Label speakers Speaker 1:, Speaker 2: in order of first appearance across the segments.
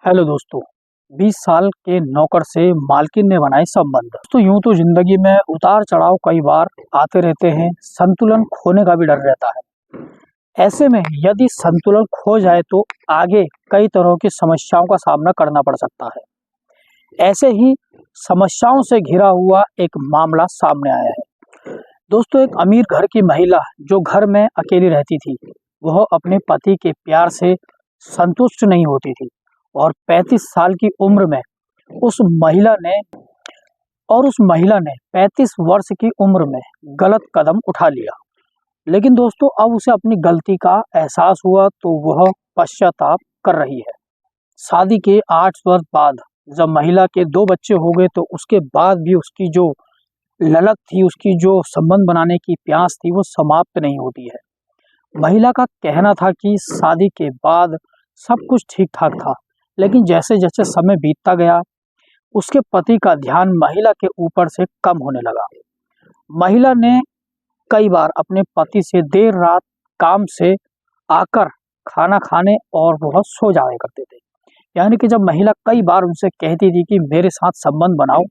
Speaker 1: Hello दोस्तों। 20 साल के नौकर से मालकिन ने बनाए संबंध। तो यूं तो जिंदगी में उतार चढ़ाव कई बार आते रहते हैं, संतुलन खोने का भी डर रहता है। ऐसे में यदि संतुलन खो जाए तो आगे कई तरह की समस्याओं का सामना करना पड़ सकता है। ऐसे ही समस्याओं से घिरा हुआ एक मामला सामने आया है। दोस्तों, एक अमीर घर की महिला जो घर में अकेली रहती थी, वह अपने पति के प्यार से संतुष्ट नहीं होती थी और 35 साल की उम्र में उस महिला ने 35 वर्ष की उम्र में गलत कदम उठा लिया। लेकिन दोस्तों, अब उसे अपनी गलती का एहसास हुआ तो वह पश्चाताप कर रही है। शादी के 8 वर्ष बाद जब महिला के 2 बच्चे हो गए तो उसके बाद भी उसकी जो ललक थी, उसकी जो संबंध बनाने की प्यास थी, वो समाप्त नहीं होती है। महिला का कहना था कि शादी के बाद सब कुछ ठीक ठाक था, लेकिन जैसे जैसे समय बीतता गया उसके पति का ध्यान महिला के ऊपर से कम होने लगा। महिला ने कई बार अपने पति से देर रात काम से आकर खाना खाने और वह सो जाया करते थे। यानी कि जब महिला कई बार उनसे कहती थी कि मेरे साथ संबंध बनाओ,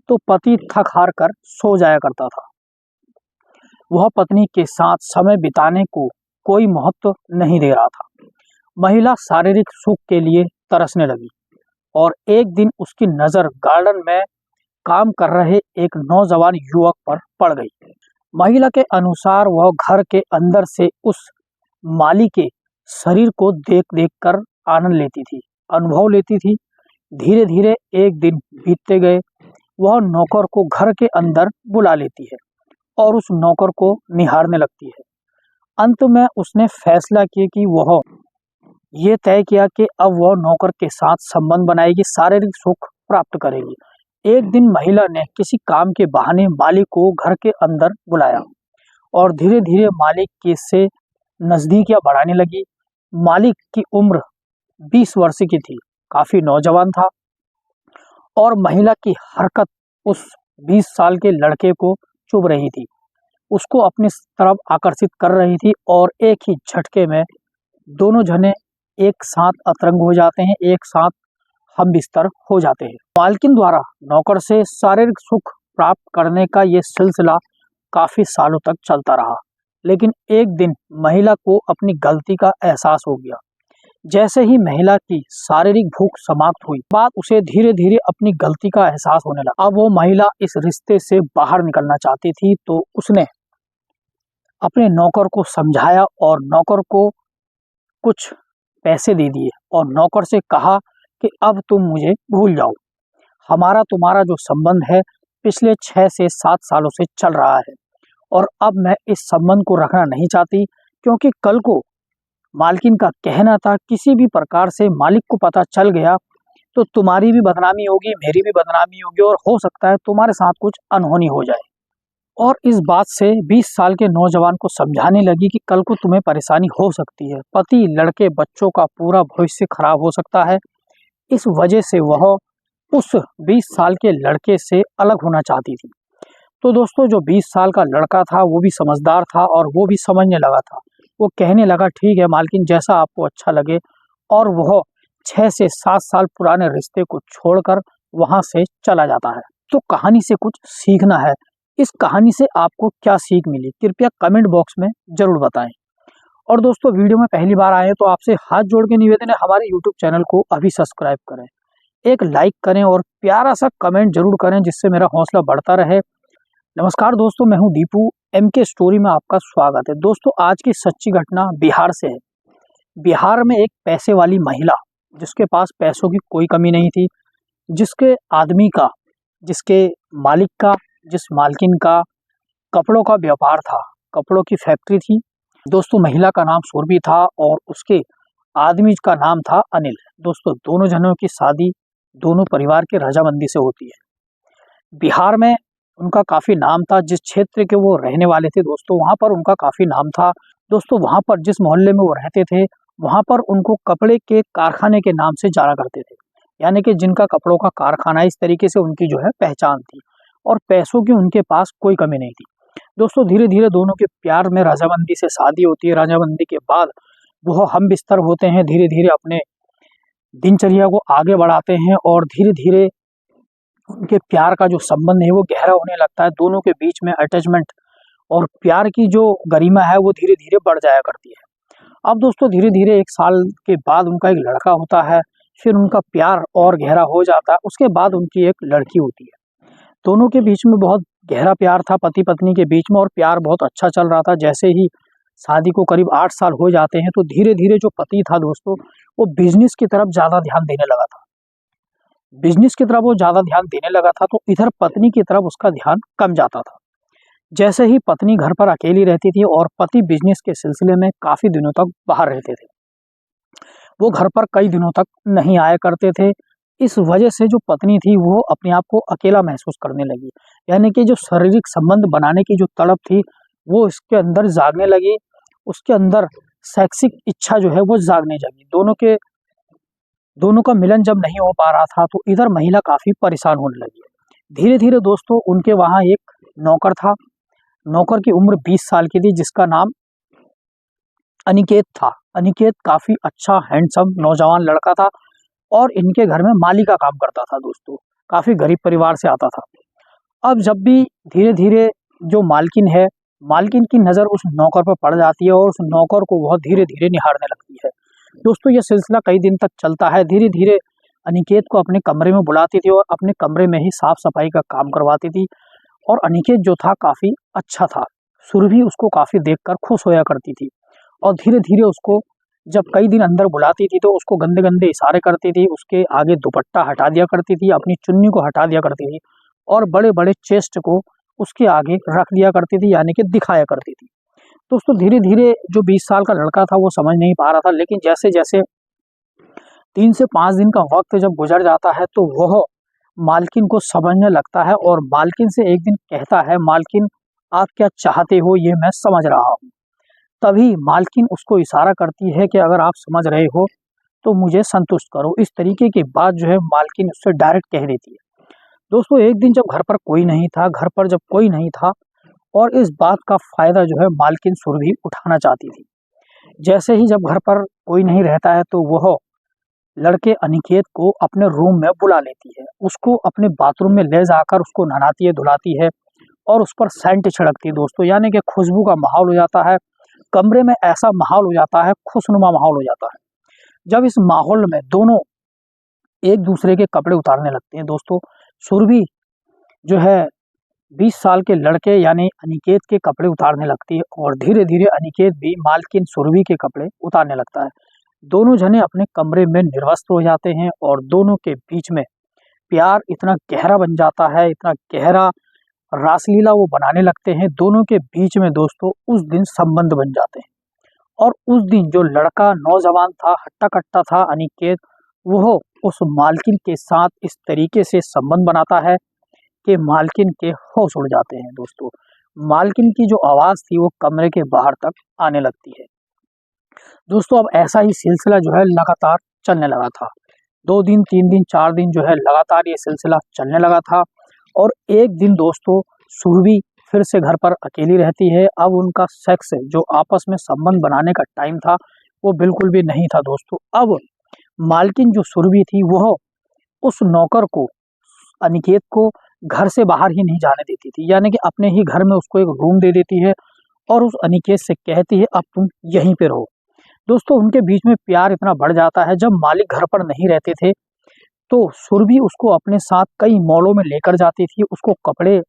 Speaker 1: तो पति थक हार कर सो जाया करता था। वह पत्नी के साथ समय बिताने को कोई महत्व नहीं दे रहा था। महिला शारीरिक सुख के लिए तरसने लगी और एक दिन उसकी नज़र गार्डन में काम कर रहे एक नौजवान युवक पर पड़ गई। महिला के अनुसार वह घर के अंदर से उस माली के शरीर को देख देख कर आनंद लेती थी, अनुभव लेती थी। धीरे धीरे एक दिन बीतते गए, वह नौकर को घर के अंदर बुला लेती है और उस नौकर को निहारने लगती है। अंत में उसने फैसला किया कि वह ये तय किया कि अब वह नौकर के साथ संबंध बनाएगी, शारीरिक सुख प्राप्त करेगी। एक दिन महिला ने किसी काम के बहाने मालिक को घर के अंदर बुलाया और धीरे धीरे मालिक के से नजदीकियां बढ़ाने लगी। मालिक की उम्र 20 वर्ष की थी, काफी नौजवान था और महिला की हरकत उस 20 साल के लड़के को चुभ रही थी, उसको अपनी तरफ आकर्षित कर रही थी और एक ही झटके में दोनों जने एक साथ अतरंग हो जाते हैं, एक साथ हम बिस्तर हो जाते हैं। मालकिन द्वारा नौकर से शारीरिक सुख प्राप्त करने का ये सिलसिला काफी सालों तक चलता रहा, लेकिन एक दिन महिला को अपनी गलती का एहसास हो गया। जैसे ही महिला की शारीरिक भूख समाप्त हुई, बाद उसे धीरे धीरे अपनी गलती का एहसास होने लगा। अब वो महिला इस रिश्ते से बाहर निकलना चाहती थी, तो उसने अपने नौकर को समझाया और नौकर को कुछ पैसे दे दिए और नौकर से कहा कि अब तुम मुझे भूल जाओ। हमारा तुम्हारा जो संबंध है पिछले 6 से 7 सालों से चल रहा है और अब मैं इस संबंध को रखना नहीं चाहती, क्योंकि कल को मालकिन का कहना था किसी भी प्रकार से मालिक को पता चल गया तो तुम्हारी भी बदनामी होगी, मेरी भी बदनामी होगी और हो सकता है तुम्हारे साथ कुछ अनहोनी हो जाए। और इस बात से 20 साल के नौजवान को समझाने लगी कि कल को तुम्हें परेशानी हो सकती है, पति, लड़के, बच्चों का पूरा भविष्य खराब हो सकता है। इस वजह से वह उस 20 साल के लड़के से अलग होना चाहती थी। तो दोस्तों, जो 20 साल का लड़का था वो भी समझदार था और वो भी समझने लगा था। वो कहने लगा, ठीक है मालकिन, जैसा आपको अच्छा लगे, और वह 6 से 7 साल पुराने रिश्ते को छोड़कर वहां से चला जाता है। तो कहानी से कुछ सीखना है। इस कहानी से आपको क्या सीख मिली, कृपया कमेंट बॉक्स में जरूर बताएं। और दोस्तों, वीडियो में पहली बार आए तो आपसे हाथ जोड़ के निवेदन है, हमारे यूट्यूब चैनल को अभी सब्सक्राइब करें, एक लाइक करें और प्यारा सा कमेंट जरूर करें, जिससे मेरा हौसला बढ़ता रहे। नमस्कार दोस्तों, मैं हूं दीपू, MK स्टोरी में आपका स्वागत है। दोस्तों, आज की सच्ची घटना बिहार से है। बिहार में एक पैसे वाली महिला, जिसके पास पैसों की कोई कमी नहीं थी, जिसके आदमी का, जिसके मालिक का, जिस मालकिन का कपड़ों का व्यापार था, कपड़ों की फैक्ट्री थी। दोस्तों, महिला का नाम सुरभि था और उसके आदमी का नाम था अनिल। दोस्तों, दोनों जनों की शादी दोनों परिवार के रजामंदी से होती है। बिहार में उनका काफी नाम था, जिस क्षेत्र के वो रहने वाले थे दोस्तों, वहां पर उनका काफी नाम था। दोस्तों, वहां पर जिस मोहल्ले में वो रहते थे, वहां पर उनको कपड़े के कारखाने के नाम से जाना करते थे। यानी कि जिनका कपड़ों का कारखाना, इस तरीके से उनकी जो है पहचान थी और पैसों की उनके पास कोई कमी नहीं थी। दोस्तों, धीरे धीरे दोनों के प्यार में रजामंदी से शादी होती है। रजामंदी के बाद वो हम बिस्तर होते हैं, धीरे धीरे अपने दिनचर्या को आगे बढ़ाते हैं और धीरे धीरे उनके प्यार का जो संबंध है वो गहरा होने लगता है। दोनों के बीच में अटैचमेंट और प्यार की जो गरिमा है वो धीरे धीरे बढ़ जाया करती है। अब दोस्तों धीरे धीरे 1 साल के बाद उनका एक लड़का होता है, फिर उनका प्यार और गहरा हो जाता है। उसके बाद उनकी एक लड़की होती है। दोनों के बीच में बहुत गहरा प्यार था पति पत्नी के बीच में, और प्यार बहुत अच्छा चल रहा था। जैसे ही शादी को करीब 8 साल हो जाते हैं तो धीरे धीरे जो पति था दोस्तों, वो बिजनेस की तरफ ज़्यादा ध्यान देने लगा था। बिजनेस की तरफ वो ज़्यादा ध्यान देने लगा था तो इधर पत्नी की तरफ उसका ध्यान कम जाता था। जैसे ही पत्नी घर पर अकेली रहती थी और पति बिजनेस के सिलसिले में काफ़ी दिनों तक बाहर रहते थे, वो घर पर कई दिनों तक नहीं आया करते थे। इस वजह से जो पत्नी थी वो अपने आप को अकेला महसूस करने लगी, यानी कि जो शारीरिक संबंध बनाने की जो तड़प थी वो इसके अंदर जागने लगी। उसके अंदर शैक्षिक इच्छा जो है वो जागने लगी। दोनों का मिलन जब नहीं हो पा रहा था तो इधर महिला काफ़ी परेशान होने लगी। धीरे धीरे दोस्तों उनके वहाँ एक नौकर था। नौकर की उम्र 20 साल की थी, जिसका नाम अनिकेत था। अनिकेत काफ़ी अच्छा हैंडसम नौजवान लड़का था और इनके घर में माली का काम करता था दोस्तों। काफ़ी गरीब परिवार से आता था। अब जब भी धीरे धीरे जो मालकिन है, मालकिन की नज़र उस नौकर पर पड़ जाती है और उस नौकर को बहुत धीरे धीरे निहारने लगती है। दोस्तों ये सिलसिला कई दिन तक चलता है। धीरे धीरे अनिकेत को अपने कमरे में बुलाती थी और अपने कमरे में ही साफ सफाई का काम करवाती थी। और अनिकेत जो था काफ़ी अच्छा था। सुरभि उसको काफ़ी देखकर खुश होया करती थी और धीरे धीरे उसको जब कई दिन अंदर बुलाती थी तो उसको गंदे गंदे इशारे करती थी। उसके आगे दुपट्टा हटा दिया करती थी, अपनी चुन्नी को हटा दिया करती थी और बड़े बड़े चेस्ट को उसके आगे रख दिया करती थी, यानी कि दिखाया करती थी। दोस्तों धीरे धीरे जो 20 साल का लड़का था वो समझ नहीं पा रहा था, लेकिन जैसे जैसे 3 से 5 दिन का वक्त जब गुजर जाता है तो वह मालकिन को समझने लगता है और मालकिन से एक दिन कहता है, मालकिन आप क्या चाहते हो ये मैं समझ रहा हूँ। तभी मालकिन उसको इशारा करती है कि अगर आप समझ रहे हो तो मुझे संतुष्ट करो। इस तरीके की बात जो है मालकिन उससे डायरेक्ट कह देती है। दोस्तों एक दिन जब घर पर कोई नहीं था, घर पर जब कोई नहीं था और इस बात का फ़ायदा जो है मालकिन सुरभि उठाना चाहती थी। जैसे ही जब घर पर कोई नहीं रहता है तो वह लड़के अनिकेत को अपने रूम में बुला लेती है। उसको अपने बाथरूम में ले जाकर उसको नहलाती है, धुलाती है और उस पर सेंट छिड़कती है दोस्तों, यानी कि खुशबू का माहौल हो जाता है। कमरे में ऐसा माहौल हो जाता है, खुशनुमा माहौल हो जाता है। जब इस माहौल में दोनों एक दूसरे के कपड़े उतारने लगते हैं दोस्तों, सुरभि जो है 20 साल के लड़के यानी अनिकेत के कपड़े उतारने लगती है और धीरे धीरे अनिकेत भी मालकिन सुरभि के कपड़े उतारने लगता है। दोनों जने अपने कमरे में निर्वस्त्र हो जाते हैं और दोनों के बीच में प्यार इतना गहरा बन जाता है, इतना गहरा रासलीला वो बनाने लगते हैं। दोनों के बीच में दोस्तों उस दिन संबंध बन जाते हैं और उस दिन जो लड़का नौजवान था, हट्टा कट्टा था अनिकेत, वह उस मालकिन के साथ इस तरीके से संबंध बनाता है कि मालकिन के होश उड़ जाते हैं दोस्तों। मालकिन की जो आवाज़ थी वो कमरे के बाहर तक आने लगती है। दोस्तों अब ऐसा ही सिलसिला जो है लगातार चलने लगा था। 2 दिन, 3 दिन, 4 दिन जो है लगातार ये सिलसिला चलने लगा था और एक दिन दोस्तों सुरभि फिर से घर पर अकेली रहती है। अब उनका सेक्स जो आपस में संबंध बनाने का टाइम था वो बिल्कुल भी नहीं था दोस्तों। अब मालकिन जो सुरभि थी वह उस नौकर को, अनिकेत को घर से बाहर ही नहीं जाने देती थी, यानी कि अपने ही घर में उसको एक रूम दे देती है और उस अनिकेत से कहती है अब तुम यहीं पे रहो। दोस्तों उनके बीच में प्यार इतना बढ़ जाता है, जब मालिक घर पर नहीं रहते थे तो सुरभि उसको अपने साथ कई मॉलों में लेकर जाती थी, उसको कपड़े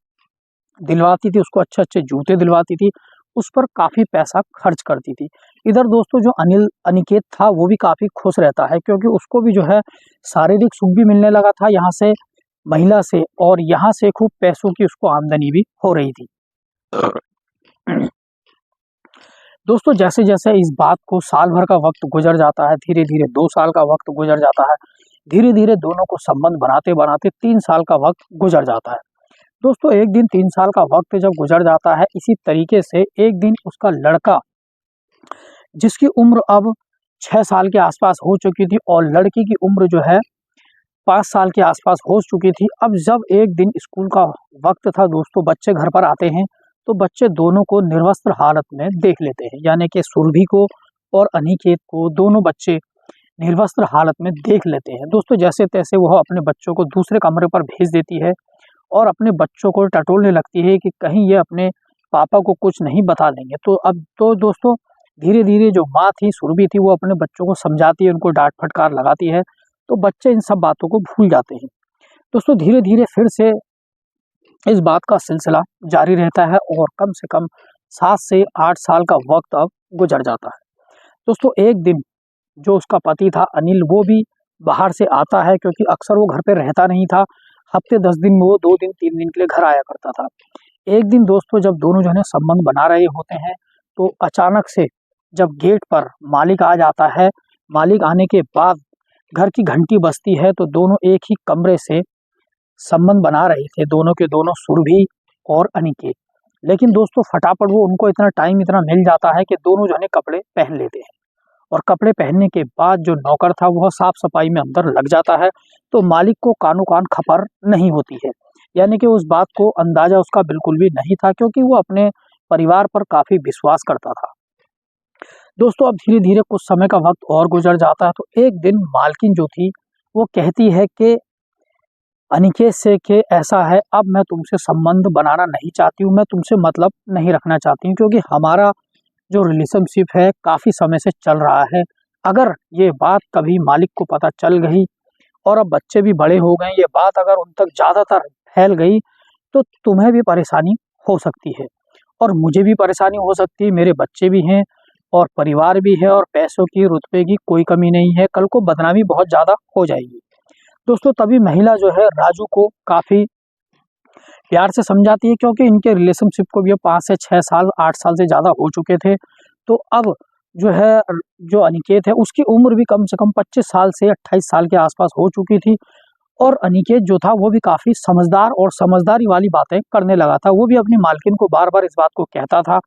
Speaker 1: दिलवाती थी, उसको अच्छे-अच्छे जूते दिलवाती थी, उस पर काफ़ी पैसा खर्च करती थी। इधर दोस्तों जो अनिकेत था वो भी काफ़ी खुश रहता है, क्योंकि उसको भी जो है शारीरिक सुख भी मिलने लगा था यहाँ से, महिला से, और यहाँ से खूब पैसों की उसको आमदनी भी हो रही थी। दोस्तों जैसे जैसे इस बात को साल भर का वक्त गुजर जाता है, धीरे धीरे 2 साल का वक्त गुजर जाता है, धीरे धीरे दोनों को संबंध बनाते बनाते 3 साल का वक्त गुजर जाता है। दोस्तों एक दिन 3 साल का वक्त जब गुजर जाता है, इसी तरीके से एक दिन उसका लड़का, जिसकी उम्र अब 6 साल के आसपास हो चुकी थी और लड़की की उम्र जो है 5 साल के आसपास हो चुकी थी। अब जब एक दिन स्कूल का वक्त था दोस्तों, बच्चे घर पर आते हैं तो बच्चे दोनों को निर्वस्त्र हालत में देख लेते हैं, यानी कि सुरभि को और अनिकेत को। दोनों बच्चे निर्वस्त्र हालत में देख लेते हैं। दोस्तों जैसे तैसे वह अपने बच्चों को दूसरे कमरे पर भेज देती है और अपने बच्चों को टटोलने लगती है कि कहीं ये अपने पापा को कुछ नहीं बता देंगे। तो अब तो दोस्तों धीरे-धीरे जो माँ थी, सुरभि थी, वो अपने बच्चों को समझाती है, उनको डाँट फटकार लगाती है, तो बच्चे इन सब बातों को भूल जाते हैं। दोस्तों धीरे-धीरे फिर से इस बात का सिलसिला जारी रहता है और कम से कम 7 से 8 साल का वक़्त अब गुज़र जाता है। दोस्तों एक दिन जो उसका पति था अनिल, वो भी बाहर से आता है क्योंकि अक्सर वो घर पे रहता नहीं था। हफ़्ते 10 दिन में वो 2 दिन 3 दिन के लिए घर आया करता था। एक दिन दोस्तों जब दोनों जने संबंध बना रहे होते हैं, तो अचानक से जब गेट पर मालिक आ जाता है, मालिक आने के बाद घर की घंटी बजती है, तो दोनों एक ही कमरे से संबंध बना रहे थे, दोनों के दोनों सुरभि और अनिकेत। लेकिन दोस्तों फटाफट वो उनको इतना टाइम इतना मिल जाता है कि दोनों जने कपड़े पहन लेते हैं और कपड़े पहनने के बाद जो नौकर था वह साफ-सफाई में अंदर लग जाता है, तो मालिक को कानो-कान खबर नहीं होती है। यानी कि उस बात को अंदाज़ा उसका बिल्कुल भी नहीं था क्योंकि वो अपने परिवार पर काफ़ी विश्वास करता था। दोस्तों अब धीरे-धीरे कुछ समय का वक़्त और गुज़र जाता है, तो एक दिन मालकिन जो थी, वो कहती है कि अनिकेत से कि ऐसा है, अब मैं तुमसे संबंध बनाना नहीं चाहती हूँ, मैं तुमसे मतलब नहीं रखना चाहती हूँ क्योंकि हमारा जो रिलेशनशिप है काफ़ी समय से चल रहा है। अगर ये बात कभी मालिक को पता चल गई और अब बच्चे भी बड़े हो गए, ये बात अगर उन तक ज़्यादातर फैल गई, तो तुम्हें भी परेशानी हो सकती है और मुझे भी परेशानी हो सकती है, मेरे बच्चे भी हैं और परिवार भी है और पैसों की, रुतबे की कोई कमी नहीं है, कल को बदनामी बहुत ज़्यादा हो जाएगी। दोस्तों तभी महिला जो है राजू को काफ़ी प्यार से समझाती है क्योंकि इनके रिलेशनशिप को भी 5 से 6 साल, 8 साल से ज़्यादा हो चुके थे। तो अब जो है जो अनिकेत है उसकी उम्र भी कम से कम 25 साल से 28 साल के आसपास हो चुकी थी और अनिकेत जो था वो भी काफ़ी समझदार और समझदारी वाली बातें करने लगा था। वो भी अपनी मालकिन को बार-बार इस बात को कहता था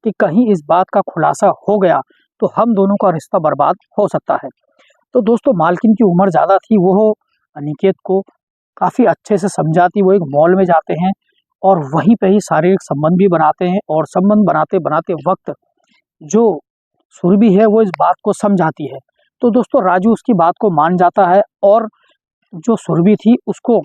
Speaker 1: कि कहीं इस बात का खुलासा हो गया तो हम दोनों का रिश्ता बर्बाद हो सकता है। तो दोस्तों मालकिन की उम्र ज़्यादा थी, वो अनिकेत को काफ़ी अच्छे से समझाती। वो एक मॉल में जाते हैं और वहीं पे ही शारीरिक संबंध भी बनाते हैं और संबंध बनाते-बनाते वक़्त जो सुरभि है वो इस बात को समझाती है। तो दोस्तों राजू उसकी बात को मान जाता है और जो सुरभि थी उसको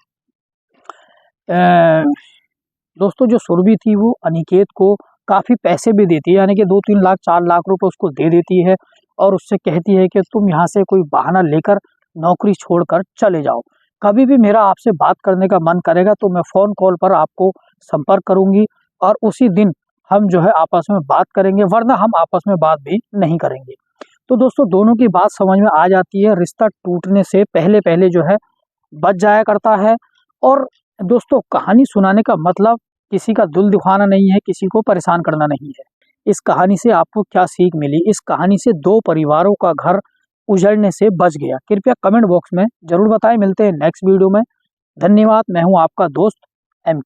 Speaker 1: दोस्तों जो सुरभि थी वो अनिकेत को काफ़ी पैसे भी देती है, यानी कि 2-3 लाख 4 लाख रुपए उसको दे देती है और उससे कहती है कि तुम यहाँ से कोई बहाना लेकर नौकरी छोड़कर चले जाओ। कभी भी मेरा आपसे बात करने का मन करेगा तो मैं फ़ोन कॉल पर आपको संपर्क करूँगी और उसी दिन हम जो है आपस में बात करेंगे, वरना हम आपस में बात भी नहीं करेंगे। तो दोस्तों दोनों की बात समझ में आ जाती है, रिश्ता टूटने से पहले-पहले जो है बच जाया करता है। और दोस्तों कहानी सुनाने का मतलब किसी का दिल दुखाना नहीं है, किसी को परेशान करना नहीं है। इस कहानी से आपको क्या सीख मिली? इस कहानी से 2 परिवारों का घर उजड़ने से बच गया। कृपया कमेंट बॉक्स में ज़रूर बताएँ। मिलते हैं नेक्स्ट वीडियो में। धन्यवाद। मैं हूँ आपका दोस्त